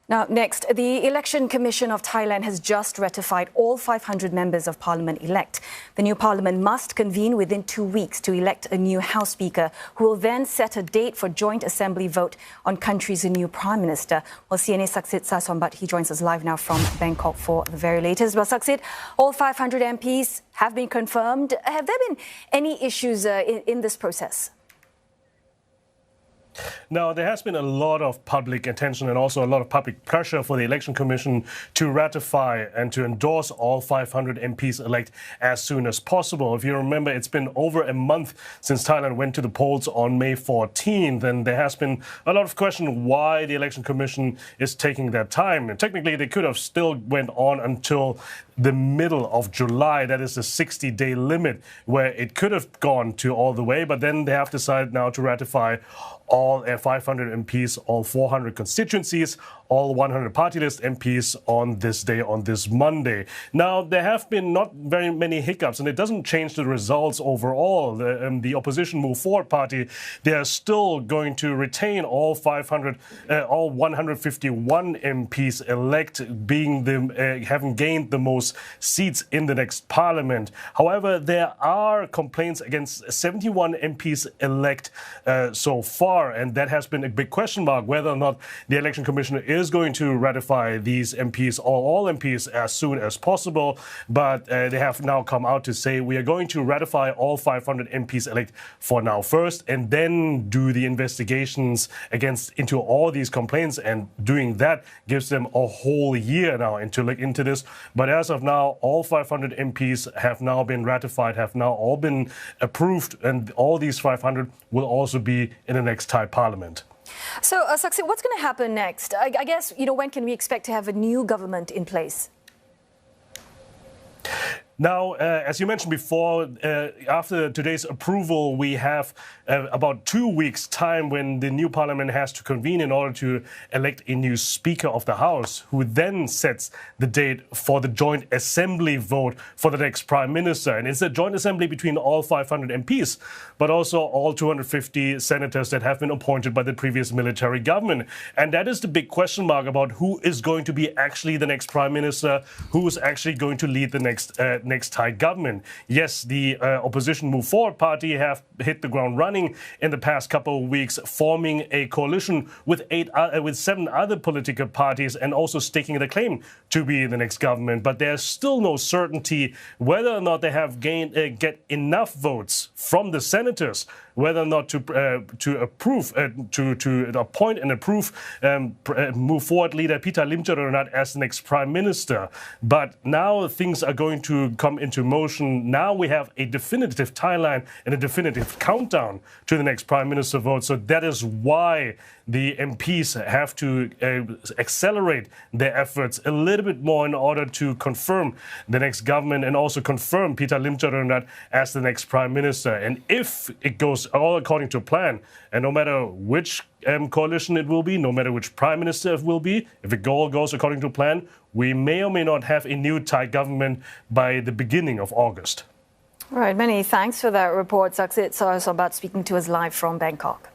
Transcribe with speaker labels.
Speaker 1: Now, next, the Election Commission of Thailand has just ratified all 500 members of parliament-elect. The new parliament must convene within 2 weeks to elect a new House Speaker, who will then set a date for joint assembly vote on country's new Prime Minister. Well, CNA's Saksit Sasombat, he joins us live now from Bangkok for the very latest. Well, Saksit, all 500 MPs have been confirmed. Have there been any issues in this process?
Speaker 2: Now, there has been a lot of public attention and also a lot of public pressure for the Election Commission to ratify and to endorse all 500 MPs-elect as soon as possible. If you remember, it's been over a month since Thailand went to the polls on May 14th, and there has been a lot of question why the Election Commission is taking their time. And technically, they could have still went on until the middle of July. That is the 60-day limit where it could have gone to all the way, but then they have decided now to ratify all 500 MPs, all 400 constituencies, all 100 party list MPs on this day, on this Monday. Now, there have been not very many hiccups, and it doesn't change the results overall. The opposition Move Forward party, they are still going to retain all 151 MPs elect, being having gained the most seats in the next parliament. However, there are complaints against 71 MPs elect so far, and that has been a big question mark whether or not the Election Commission is going to ratify these MPs or all MPs as soon as possible. But they have now come out to say we are going to ratify all 500 MPs elect for now first, and then do the investigations into all these complaints. And doing that gives them a whole year now to look into this. But as of now, all 500 MPs have now been ratified, have now all been approved, and all these 500 will also be in the next Thai parliament.
Speaker 1: So, Saksit, what's going to happen next? I guess, when can we expect to have a new government in place?
Speaker 2: Now, as you mentioned before, after today's approval, we have about 2 weeks' time when the new parliament has to convene in order to elect a new Speaker of the House, who then sets the date for the joint assembly vote for the next Prime Minister. And it's a joint assembly between all 500 MPs, but also all 250 senators that have been appointed by the previous military government. And that is the big question mark about who is going to be actually the next Prime Minister, who is actually going to lead the next Thai government. Yes, the opposition Move Forward party have hit the ground running in the past couple of weeks, forming a coalition with 7 other political parties and also staking the claim to be the next government. But there's still no certainty whether or not they have get enough votes from the senators, whether or not to approve, to appoint and approve Move Forward leader Pita Limjaroenrat as the next Prime Minister. But now things are going to come into motion. Now we have a definitive Thailand and a definitive countdown to the next Prime Minister vote. So that is why the MPs have to accelerate their efforts a little bit more in order to confirm the next government and also confirm Pita Limjaroenrat as the next Prime Minister. And if it goes all according to plan, and no matter which coalition it will be, no matter which Prime Minister it will be, if it all goes according to plan, we may or may not have a new Thai government by the beginning of August.
Speaker 1: All right, many thanks for that report, Saksit Sasombat, speaking to us live from Bangkok.